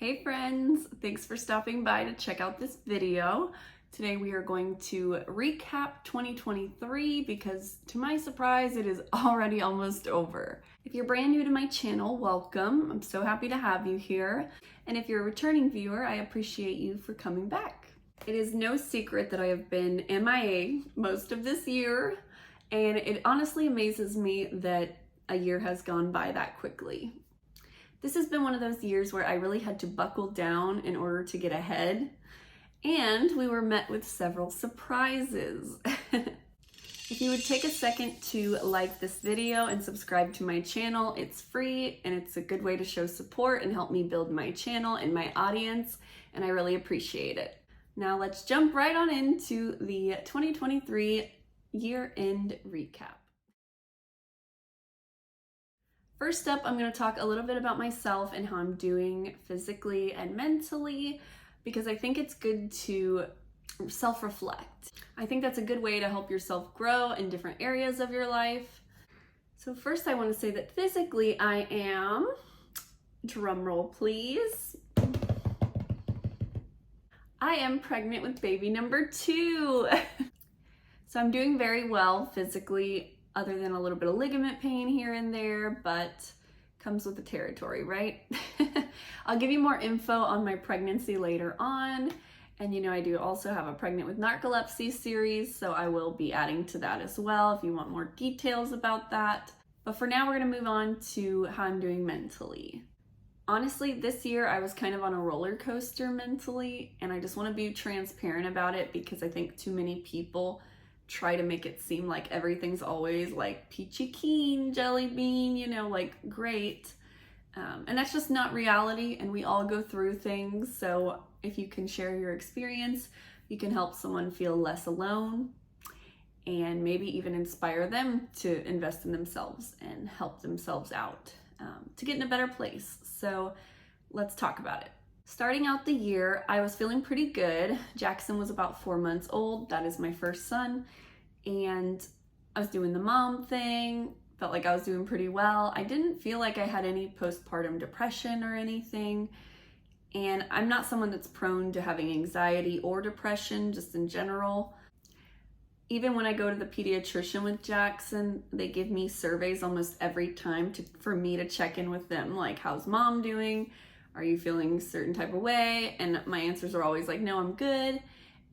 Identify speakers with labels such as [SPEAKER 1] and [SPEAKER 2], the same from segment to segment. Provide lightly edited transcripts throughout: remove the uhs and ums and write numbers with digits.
[SPEAKER 1] Hey friends, thanks for stopping by to check out this video. Today we are going to recap 2023 because to my surprise, it is already almost over. If you're brand new to my channel, welcome. I'm so happy to have you here. And if you're a returning viewer, I appreciate you for coming back. It is no secret that I have been MIA most of this year, and it honestly amazes me that a year has gone by that quickly. This has been one of those years where I really had to buckle down in order to get ahead, and we were met with several surprises. If you would take a second to like this video and subscribe to my channel, it's free and it's a good way to show support and help me build my channel and my audience, and I really appreciate it. Now let's jump right on into the 2023 year-end recap. First up, I'm going to talk a little bit about myself and how I'm doing physically and mentally, because I think it's good to self-reflect. I think that's a good way to help yourself grow in different areas of your life. So first I want to say that physically I am, drum roll please, I am pregnant with baby number 2. So I'm doing very well physically, other than a little bit of ligament pain here and there, but comes with the territory, right? I'll give you more info on my pregnancy later on. And you know, I do also have a Pregnant with Narcolepsy series, so I will be adding to that as well if you want more details about that. But for now, we're gonna move on to how I'm doing mentally. Honestly, this year I was kind of on a roller coaster mentally, and I just wanna be transparent about it because I think too many people try to make it seem like everything's always like peachy keen, jelly bean, you know, like great. And that's just not reality, and we all go through things. So if you can share your experience, you can help someone feel less alone and maybe even inspire them to invest in themselves and help themselves out to get in a better place. So let's talk about it. Starting out the year, I was feeling pretty good. Jackson was about 4 months old. That is my first son. And I was doing the mom thing. Felt like I was doing pretty well. I didn't feel like I had any postpartum depression or anything. And I'm not someone that's prone to having anxiety or depression, just in general. Even when I go to the pediatrician with Jackson, they give me surveys almost every time for me to check in with them. Like, how's mom doing? Are you feeling a certain type of way? And my answers are always like, no, I'm good.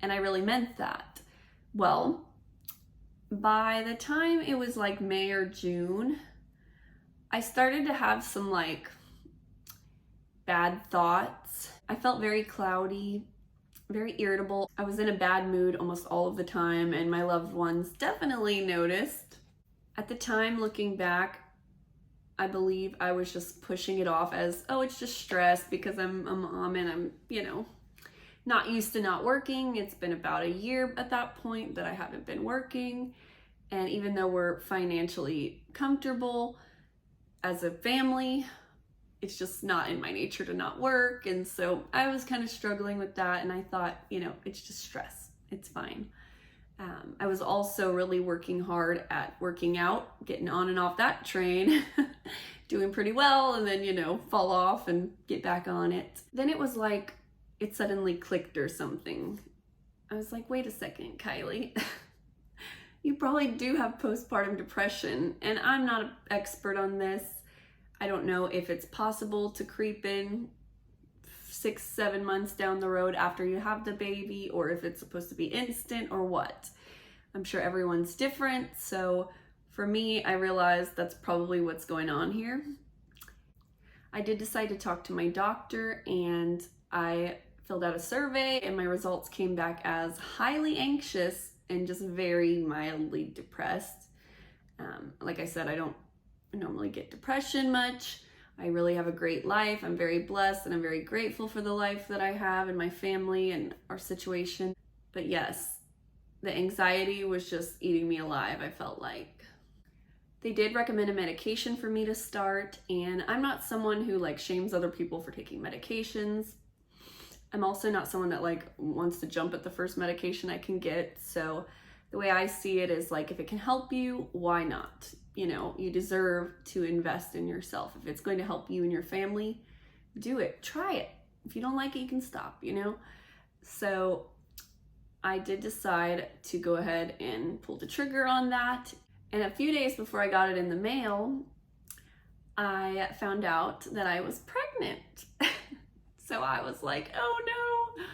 [SPEAKER 1] And I really meant that. Well, by the time it was like May or June, I started to have some like bad thoughts. I felt very cloudy, very irritable. I was in a bad mood almost all of the time, and my loved ones definitely noticed. At the time, looking back, I believe I was just pushing it off as, oh, it's just stress because I'm a mom and I'm, you know, not used to not working. It's been about a year at that point that I haven't been working. And even though we're financially comfortable as a family, it's just not in my nature to not work. And so I was kind of struggling with that. And I thought, you know, it's just stress. It's fine. I was also really working hard at working out, getting on and off that train, doing pretty well, and then, you know, fall off and get back on it. Then it was like, it suddenly clicked or something. I was like, wait a second, Kylie, you probably do have postpartum depression, and I'm not an expert on this. I don't know if it's possible to creep in 6-7 months down the road after you have the baby, or if it's supposed to be instant or what. I'm sure everyone's different. So for me, I realized that's probably what's going on here. I did decide to talk to my doctor, and I filled out a survey, and my results came back as highly anxious and just very mildly depressed. Like I said, I don't normally get depression much. I really have a great life. I'm very blessed, and I'm very grateful for the life that I have and my family and our situation. But yes, the anxiety was just eating me alive, I felt like. They did recommend a medication for me to start, and I'm not someone who like shames other people for taking medications. I'm also not someone that like wants to jump at the first medication I can get. So the way I see it is like, if it can help you, why not? You know, you deserve to invest in yourself. If it's going to help you and your family, do it, try it. if you don't like it, you can stop, you know? So I did decide to go ahead and pull the trigger on that. And a few days before I got it in the mail, I found out that I was pregnant. So I was like, oh no,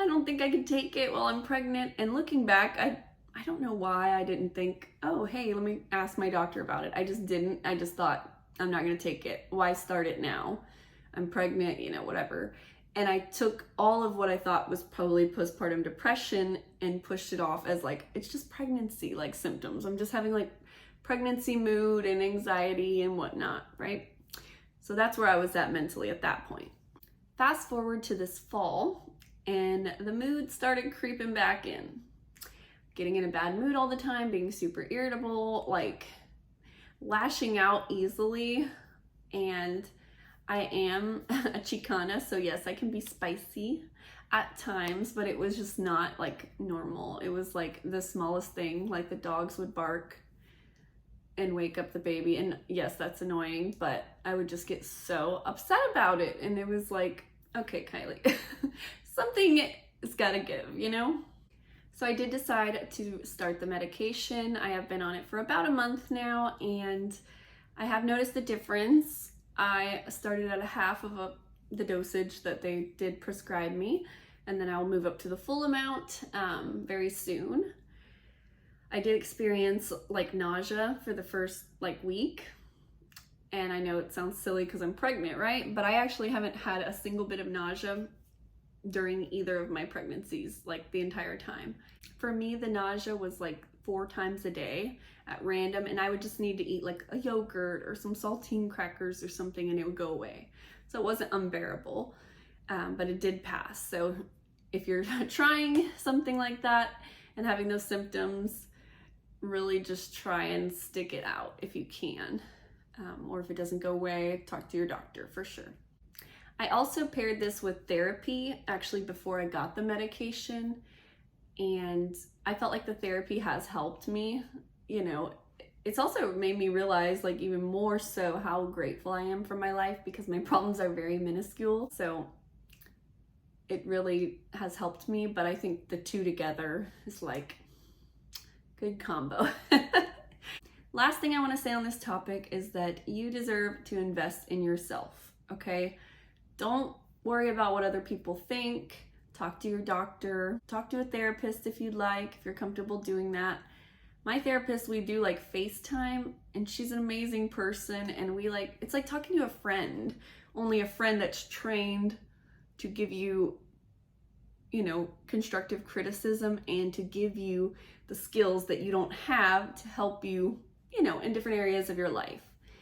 [SPEAKER 1] I don't think I can take it while I'm pregnant. And looking back, I don't know why I didn't think, oh, hey, let me ask my doctor about it. I just didn't. I just thought, I'm not going to take it. Why start it now? I'm pregnant, you know, whatever. And I took all of what I thought was probably postpartum depression and pushed it off as like, it's just pregnancy like symptoms. I'm just having like pregnancy mood and anxiety and whatnot, right? So that's where I was at mentally at that point. Fast forward to this fall, and the mood started creeping back in. Getting in a bad mood all the time, being super irritable, like lashing out easily. And I am a Chicana, so yes, I can be spicy at times, but it was just not like normal. It was like the smallest thing, like the dogs would bark and wake up the baby. And yes, that's annoying, but I would just get so upset about it. And it was like, okay, Kylie, something has got to give, you know? So I did decide to start the medication. I have been on it for about a month now, and I have noticed a difference. I started at a half of the dosage that they did prescribe me, and then I'll move up to the full amount very soon. I did experience like nausea for the first like week, and I know it sounds silly because I'm pregnant, right? But I actually haven't had a single bit of nausea during either of my pregnancies, like the entire time. For me, the nausea was like 4 times a day at random, and I would just need to eat like a yogurt or some saltine crackers or something and it would go away. So it wasn't unbearable, but it did pass. So if you're trying something like that and having those symptoms, really just try and stick it out if you can. Or if it doesn't go away, talk to your doctor for sure. I also paired this with therapy actually before I got the medication, and I felt like the therapy has helped me. You know, it's also made me realize like even more so how grateful I am for my life, because my problems are very minuscule. So it really has helped me, but I think the two together is like good combo. Last thing I want to say on this topic is that you deserve to invest in yourself, okay? Don't worry about what other people think. Talk to your doctor. Talk to a therapist if you'd like, if you're comfortable doing that. My therapist, we do like FaceTime, and she's an amazing person, and it's like talking to a friend, only a friend that's trained to give you, you know, constructive criticism and to give you the skills that you don't have to help you, you know, in different areas of your life.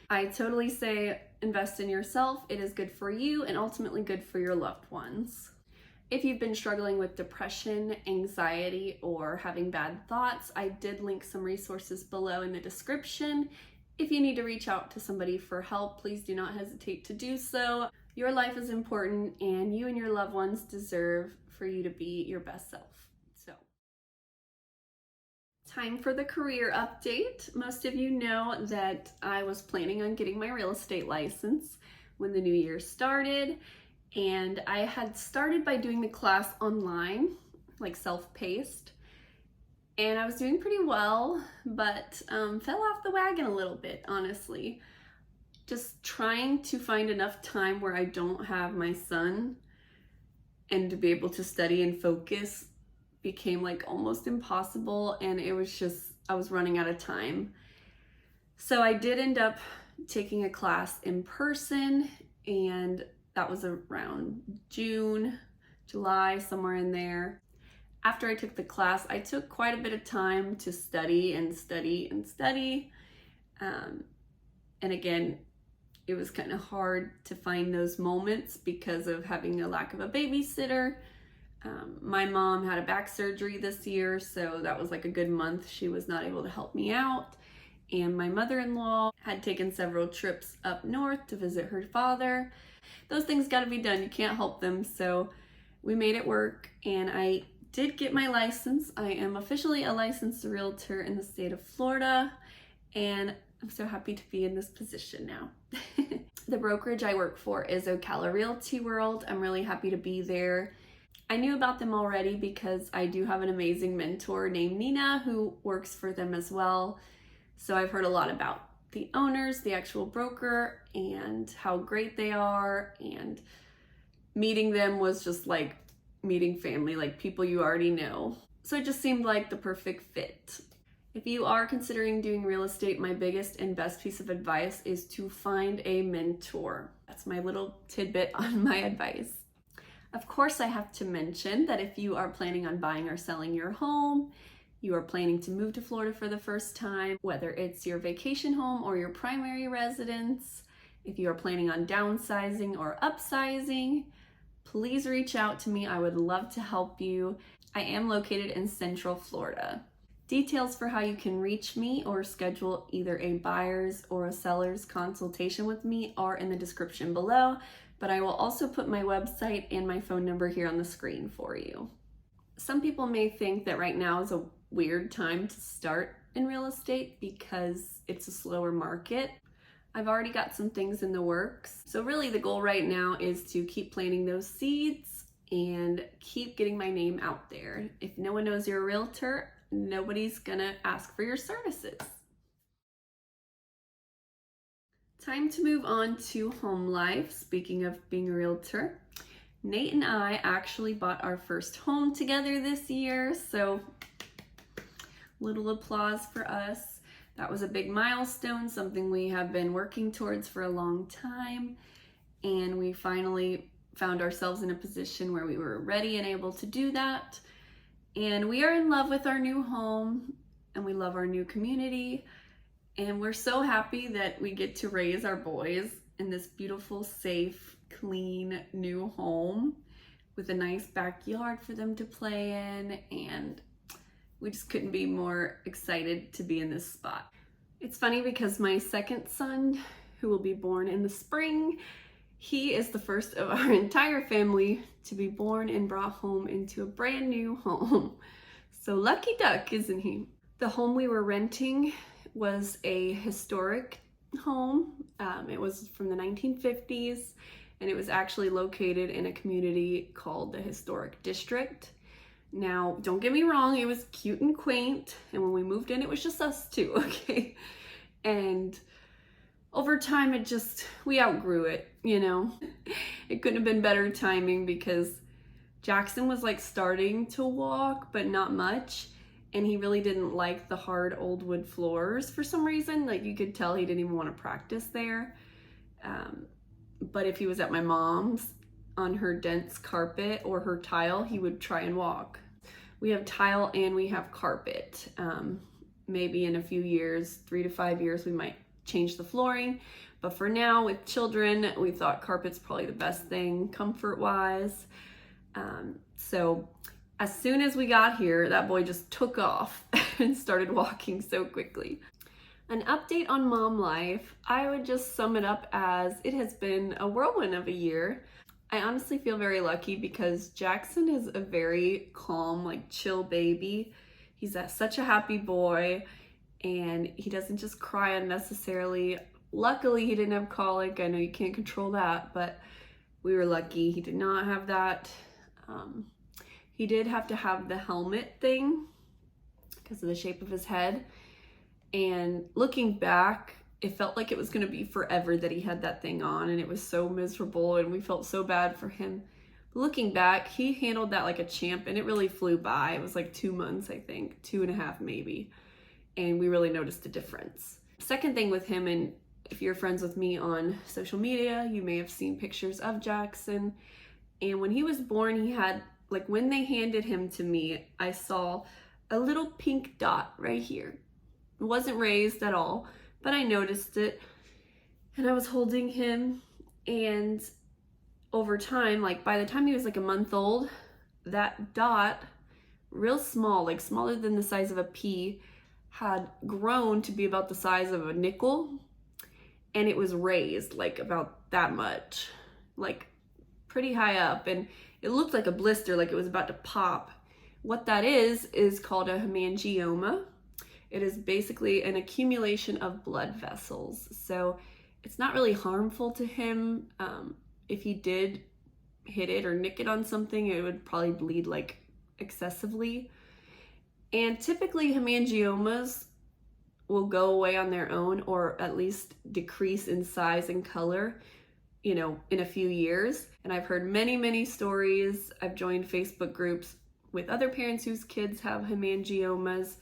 [SPEAKER 1] I totally say invest in yourself. It is good for you and ultimately good for your loved ones. If you've been struggling with depression, anxiety, or having bad thoughts, I did link some resources below in the description. If you need to reach out to somebody for help, please do not hesitate to do so. Your life is important, and you and your loved ones deserve for you to be your best self. So, time for the career update. Most of you know that I was planning on getting my real estate license when the new year started. And I had started by doing the class online, like self-paced, and I was doing pretty well, but fell off the wagon a little bit, honestly. Just trying to find enough time where I don't have my son and to be able to study and focus became like almost impossible, and it was just, I was running out of time. So I did end up taking a class in person, and that was around June, July, somewhere in there. After I took the class, I took quite a bit of time to study and study and study. And again, it was kind of hard to find those moments because of having a lack of a babysitter. My mom had a back surgery this year, so that was like a good month. She was not able to help me out. And my mother-in-law had taken several trips up north to visit her father. Those things got to be done. You can't help them. So we made it work, and I did get my license. I am officially a licensed realtor in the state of Florida, and I'm so happy to be in this position now. The brokerage I work for is Ocala Realty World. I'm really happy to be there. I knew about them already because I do have an amazing mentor named Nina who works for them as well. So I've heard a lot about the owners, the actual broker, and how great they are. And meeting them was just like meeting family, like people you already know. So it just seemed like the perfect fit. If you are considering doing real estate, my biggest and best piece of advice is to find a mentor. That's my little tidbit on my advice. Of course, I have to mention that if you are planning on buying or selling your home, you are planning to move to Florida for the first time, whether it's your vacation home or your primary residence, if you are planning on downsizing or upsizing, please reach out to me. I would love to help you. I am located in Central Florida. Details for how you can reach me or schedule either a buyer's or a seller's consultation with me are in the description below, but I will also put my website and my phone number here on the screen for you. Some people may think that right now is a weird time to start in real estate because it's a slower market. I've already got some things in the works. So really the goal right now is to keep planting those seeds and keep getting my name out there. If no one knows you're a realtor, nobody's gonna ask for your services. Time to move on to home life. Speaking of being a realtor, Nate and I actually bought our first home together this year, so little applause for us. That was a big milestone, something we have been working towards for a long time, and we finally found ourselves in a position where we were ready and able to do that. And we are in love with our new home, and we love our new community, and we're so happy that we get to raise our boys in this beautiful, safe, clean new home with a nice backyard for them to play in, and we just couldn't be more excited to be in this spot. It's funny because my second son, who will be born in the spring, he is the first of our entire family to be born and brought home into a brand new home. So lucky duck, isn't he? The home we were renting was a historic home. It was from the 1950s, and it was actually located in a community called the Historic District. Now, don't get me wrong, it was cute and quaint, and when we moved in, it was just us two, okay? And over time, we outgrew it, you know? It couldn't have been better timing because Jackson was like starting to walk, but not much, and he really didn't like the hard old wood floors for some reason. Like, you could tell he didn't even want to practice there. But if he was at my mom's, on her dense carpet or her tile, he would try and walk. We have tile and we have carpet. Maybe in a few years, 3 to 5 years, we might change the flooring. But for now, with children, we thought carpet's probably the best thing comfort-wise. So as soon as we got here, that boy just took off and started walking so quickly. An update on mom life, I would just sum it up as it has been a whirlwind of a year. I honestly feel very lucky because Jackson is a very calm, like chill baby. He's such a happy boy, and he doesn't just cry unnecessarily. Luckily, he didn't have colic. I know you can't control that, but we were lucky. He did not have that. He did have to have the helmet thing because of the shape of his head. And looking back, it felt like it was going to be forever that he had that thing on, and it was so miserable, and we felt so bad for him. But looking back, he handled that like a champ, and it really flew by. It was like 2 months, I think, 2.5 maybe, and we really noticed a difference. Second thing with him, and if you're friends with me on social media, you may have seen pictures of Jackson, and when he was born, he had, like when they handed him to me, I saw a little pink dot right here. It wasn't raised at all, but I noticed it, and I was holding him, and over time, like by the time he was like a month old, that dot, real small, like smaller than the size of a pea, had grown to be about the size of a nickel, and it was raised like about that much, like pretty high up, and it looked like a blister, like it was about to pop. What that is called a hemangioma. It is basically an accumulation of blood vessels. So It's not really harmful to him. If he did hit it or nick it on something, it would probably bleed like excessively. And typically hemangiomas will go away on their own, or at least decrease in size and color, you know, in a few years. And I've heard many stories. I've joined Facebook groups with other parents whose kids have hemangiomas.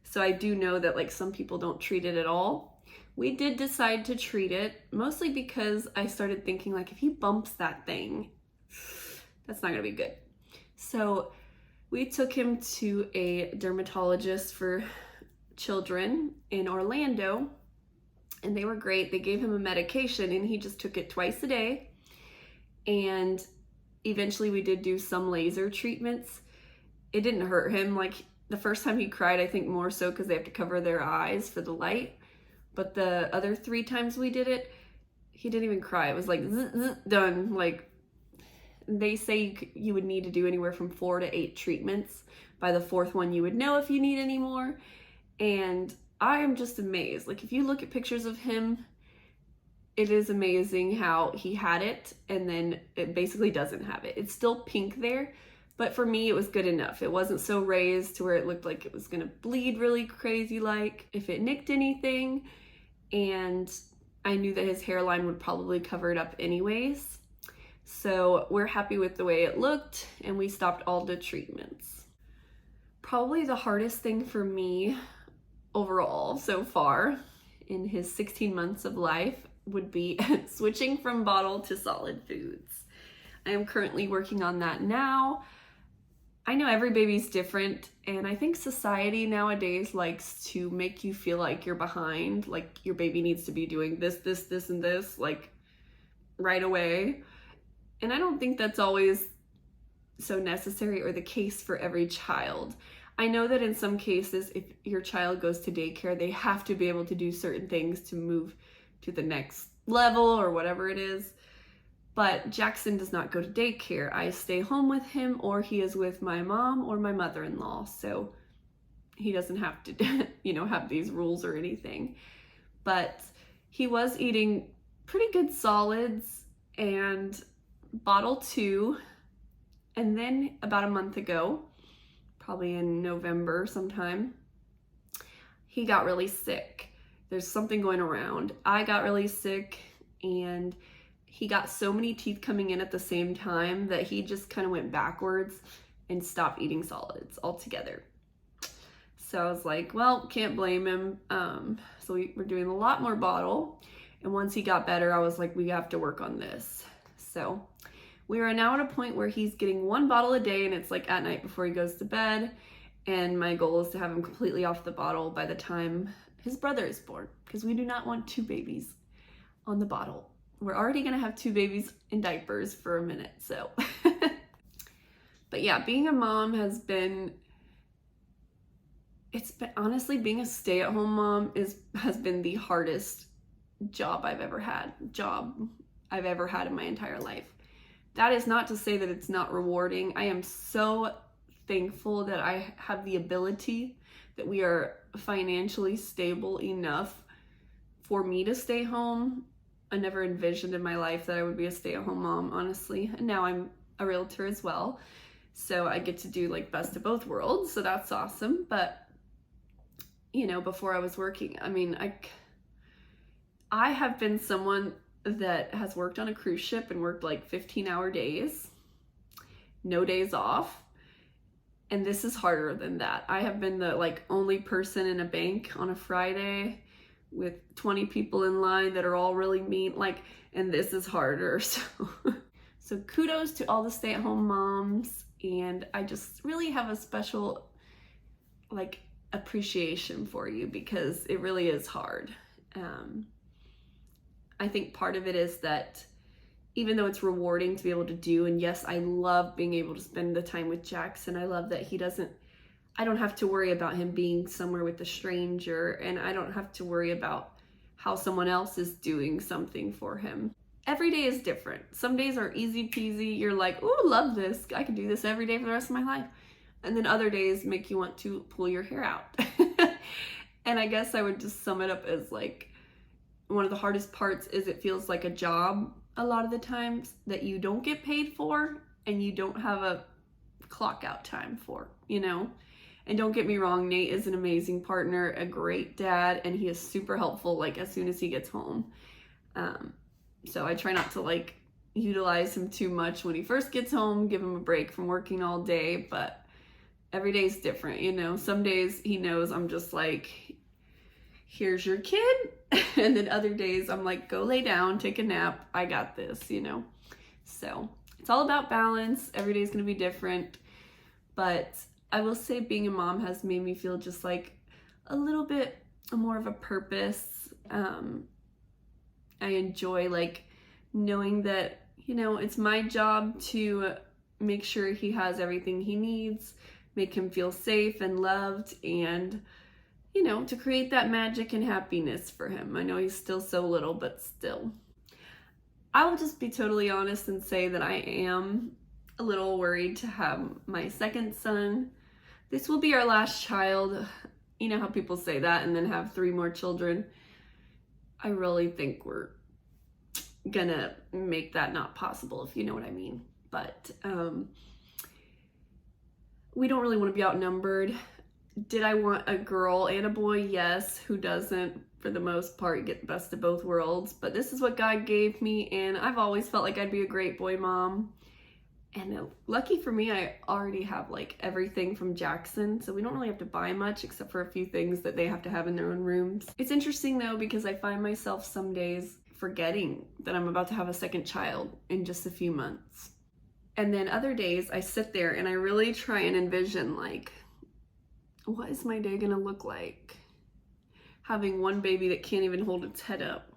[SPEAKER 1] So I do know that like some people don't treat it at all. We did decide to treat it, mostly because I started thinking like, if he bumps that thing, that's not gonna be good. So we took him to a dermatologist for children in Orlando, and they were great. They gave him a medication and he just took it twice a day. And eventually we did do some laser treatments. It didn't hurt him. Like the first time he cried, I think more so because they have to cover their eyes for the light. But the other 3 times we did it, he didn't even cry. It was like, zzz, zzz, done. Like they say you would need to do anywhere from 4 to 8 treatments. By the 4th one, you would know if you need any more. And I am just amazed. Like if you look at pictures of him, it is amazing how he had it and then it basically doesn't have it. It's still pink there, but for me it was good enough. It wasn't so raised to where it looked like it was gonna bleed really crazy like if it nicked anything, and I knew that his hairline would probably cover it up anyways. So we're happy with the way it looked, and we stopped all the treatments. Probably the hardest thing for me overall so far in his 16 months of life would be switching from bottle to solid foods. I am currently working on that now. I know every baby's different, and I think society nowadays likes to make you feel like you're behind, like your baby needs to be doing this, and this, like right away. And I don't think that's always so necessary or the case for every child. I know that in some cases, if your child goes to daycare, they have to be able to do certain things to move to the next level or whatever it is. But Jackson does not go to daycare. I stay home with him, or he is with my mom or my mother-in-law. So he doesn't have to, you know, have these rules or anything. But he was eating pretty good solids and bottle 2. And then about a month ago, probably in November sometime, he got really sick. There's something going around. I got really sick, and he got so many teeth coming in at the same time that he just kind of went backwards and stopped eating solids altogether. So I was like, well, can't blame him. So we were doing a lot more bottle. And once he got better, I was like, we have to work on this. So we are now at a point where he's getting 1 bottle a day, and it's like at night before he goes to bed. And my goal is to have him completely off the bottle by the time his brother is born, because we do not want 2 babies on the bottle. We're already gonna have 2 babies in diapers for a minute, so. But yeah, being a mom has been honestly, being a stay-at-home mom has been the hardest job I've ever had in my entire life. That is not to say that it's not rewarding. I am so thankful that I have the ability, that we are financially stable enough for me to stay home. I never envisioned in my life that I would be a stay-at-home mom, honestly. And now I'm a realtor as well. So I get to do like best of both worlds. So that's awesome. But, you know, before I was working, I mean, I have been someone that has worked on a cruise ship and worked like 15-hour days, no days off. And this is harder than that. I have been the like only person in a bank on a Friday with 20 people in line that are all really mean, like, and this is harder. So kudos to all the stay-at-home moms, and I just really have a special like appreciation for you, because it really is hard. I think part of it is that even though it's rewarding to be able to do, and yes, I love being able to spend the time with Jackson. I love that I don't have to worry about him being somewhere with a stranger, and I don't have to worry about how someone else is doing something for him. Every day is different. Some days are easy peasy. You're like, ooh, love this. I can do this every day for the rest of my life. And then other days make you want to pull your hair out. And I guess I would just sum it up as like, one of the hardest parts is it feels like a job a lot of the times that you don't get paid for and you don't have a clock out time for, you know? And don't get me wrong, Nate is an amazing partner, a great dad, and he is super helpful like as soon as he gets home. So I try not to like utilize him too much when he first gets home, give him a break from working all day, but every day's different, you know? Some days he knows I'm just like, here's your kid. And then other days I'm like, go lay down, take a nap. I got this, you know? So it's all about balance. Every day's gonna be different. But I will say being a mom has made me feel just like a little bit more of a purpose. I enjoy like knowing that, you know, it's my job to make sure he has everything he needs, make him feel safe and loved, and, you know, to create that magic and happiness for him. I know he's still so little, but still. I will just be totally honest and say that I am a little worried to have my second son. This will be our last child. You know how people say that and then have 3 more children. I really think we're gonna make that not possible, if you know what I mean. But we don't really want to be outnumbered. Did I want a girl and a boy? Yes. Who doesn't, for the most part, get the best of both worlds? But this is what God gave me, and I've always felt like I'd be a great boy mom. And lucky for me, I already have like everything from Jackson, so we don't really have to buy much except for a few things that they have to have in their own rooms. It's interesting though, because I find myself some days forgetting that I'm about to have a second child in just a few months. And then other days I sit there and I really try and envision like, what is my day gonna look like? Having one baby that can't even hold its head up.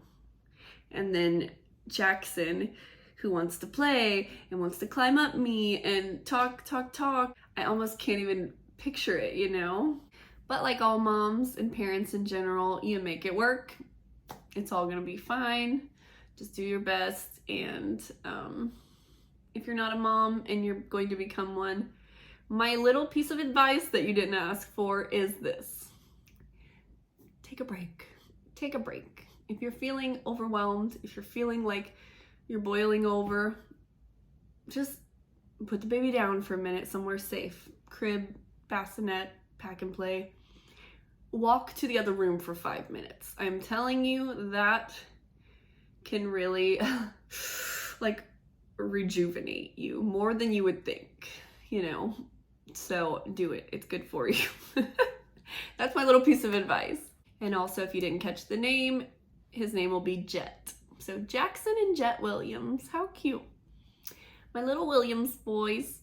[SPEAKER 1] And then Jackson, who wants to play and wants to climb up me and talk. I almost can't even picture it, you know? But like all moms and parents in general, you make it work. It's all gonna be fine. Just do your best. And if you're not a mom and you're going to become one, my little piece of advice that you didn't ask for is this. Take a break. Take a break. If you're feeling overwhelmed, if you're feeling like you're boiling over, just put the baby down for a minute somewhere safe. Crib, bassinet, pack and play. Walk to the other room for 5 minutes. I'm telling you, that can really like rejuvenate you more than you would think, you know? So do it. It's good for you. That's my little piece of advice. And also, if you didn't catch the name, his name will be Jet. So Jackson and Jet Williams. How cute. My little Williams boys.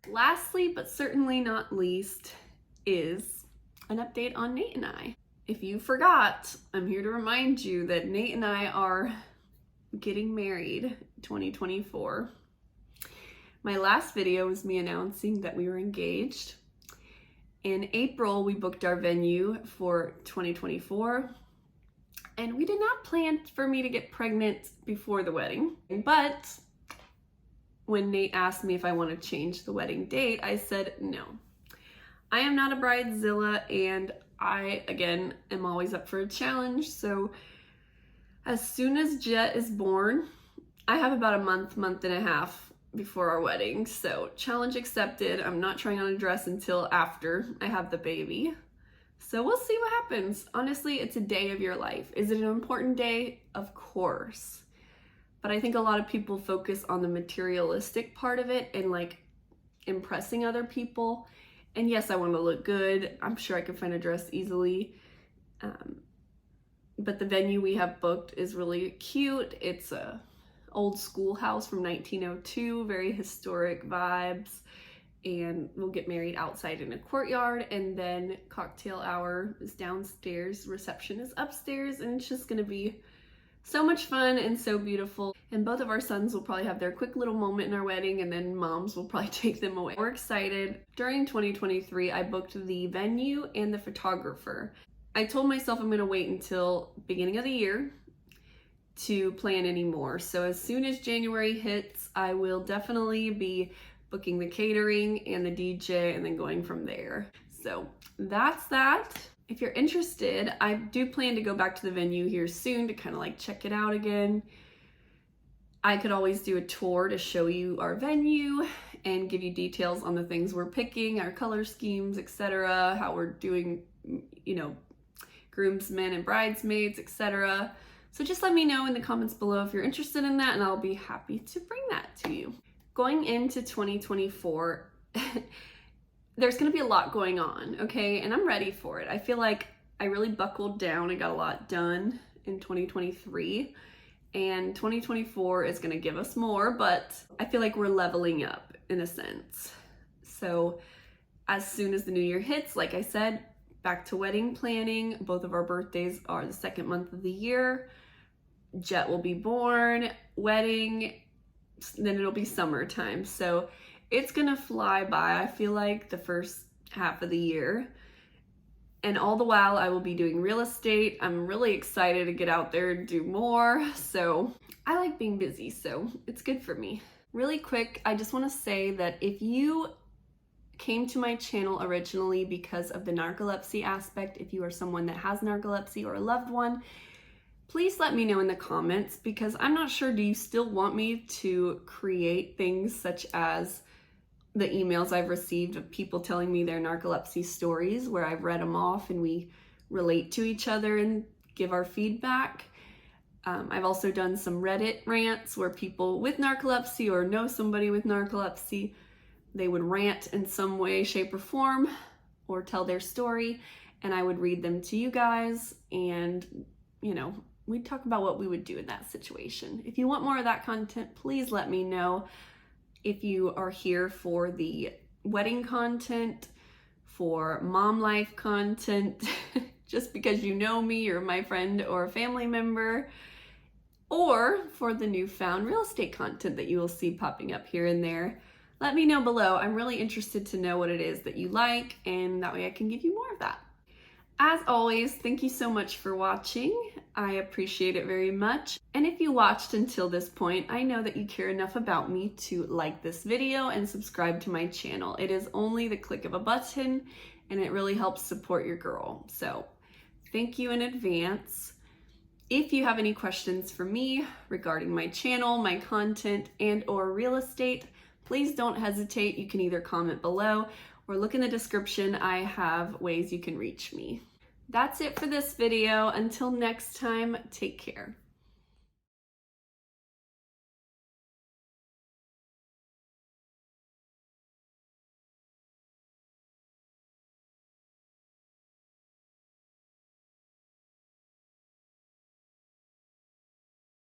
[SPEAKER 1] Lastly, but certainly not least, is an update on Nate and I. If you forgot, I'm here to remind you that Nate and I are getting married 2024. My last video was me announcing that we were engaged. In April, we booked our venue for 2024. And we did not plan for me to get pregnant before the wedding. But when Nate asked me if I want to change the wedding date, I said no. I am not a bridezilla, and I, again, am always up for a challenge. So as soon as Jet is born, I have about a month and a half before our wedding. So challenge accepted. I'm not trying on a dress until after I have the baby. So we'll see what happens. Honestly, it's a day of your life. Is it an important day? Of course. But I think a lot of people focus on the materialistic part of it and like impressing other people. And yes, I want to look good. I'm sure I can find a dress easily. But the venue we have booked is really cute. It's a old schoolhouse from 1902, very historic vibes. And we'll get married outside in a courtyard, and then cocktail hour is downstairs, reception is upstairs, and it's just gonna be so much fun and so beautiful. And both of our sons will probably have their quick little moment in our wedding, and then moms will probably take them away. We're excited. During 2023, I booked the venue and the photographer. I told myself I'm gonna wait until beginning of the year to plan any more. So as soon as January hits, I will definitely be booking the catering and the DJ and then going from there. So that's that. If you're interested, I do plan to go back to the venue here soon to kind of like check it out again. I could always do a tour to show you our venue and give you details on the things we're picking, our color schemes, etc., how we're doing, you know, groomsmen and bridesmaids, etc. So just let me know in the comments below if you're interested in that, and I'll be happy to bring that to you. Going into 2024, there's going to be a lot going on, okay? And I'm ready for it. I feel like I really buckled down and got a lot done in 2023. And 2024 is going to give us more, but I feel like we're leveling up in a sense. So as soon as the new year hits, like I said, back to wedding planning. Both of our birthdays are the second month of the year. Jet will be born, wedding, then it'll be summertime. So it's gonna fly by, I feel like, the first half of the year. And all the while I will be doing real estate. I'm really excited to get out there and do more. So I like being busy, so it's good for me. Really quick, I just wanna say that if you came to my channel originally because of the narcolepsy aspect, if you are someone that has narcolepsy or a loved one, please let me know in the comments, because I'm not sure, do you still want me to create things such as the emails I've received of people telling me their narcolepsy stories where I've read them off and we relate to each other and give our feedback? I've also done some Reddit rants where people with narcolepsy or know somebody with narcolepsy, they would rant in some way, shape, or form or tell their story, and I would read them to you guys, and, you know, we'd talk about what we would do in that situation. If you want more of that content, please let me know. If you are here for the wedding content, for mom life content, just because you know me, you're my friend or a family member, or for the newfound real estate content that you will see popping up here and there, let me know below. I'm really interested to know what it is that you like, and that way I can give you more of that. As always, thank you so much for watching. I appreciate it very much. And if you watched until this point, I know that you care enough about me to like this video and subscribe to my channel. It is only the click of a button, and it really helps support your girl. So thank you in advance. If you have any questions for me regarding my channel, my content, and or real estate, please don't hesitate. You can either comment below or look in the description. I have ways you can reach me. That's it for this video. Until next time, take care.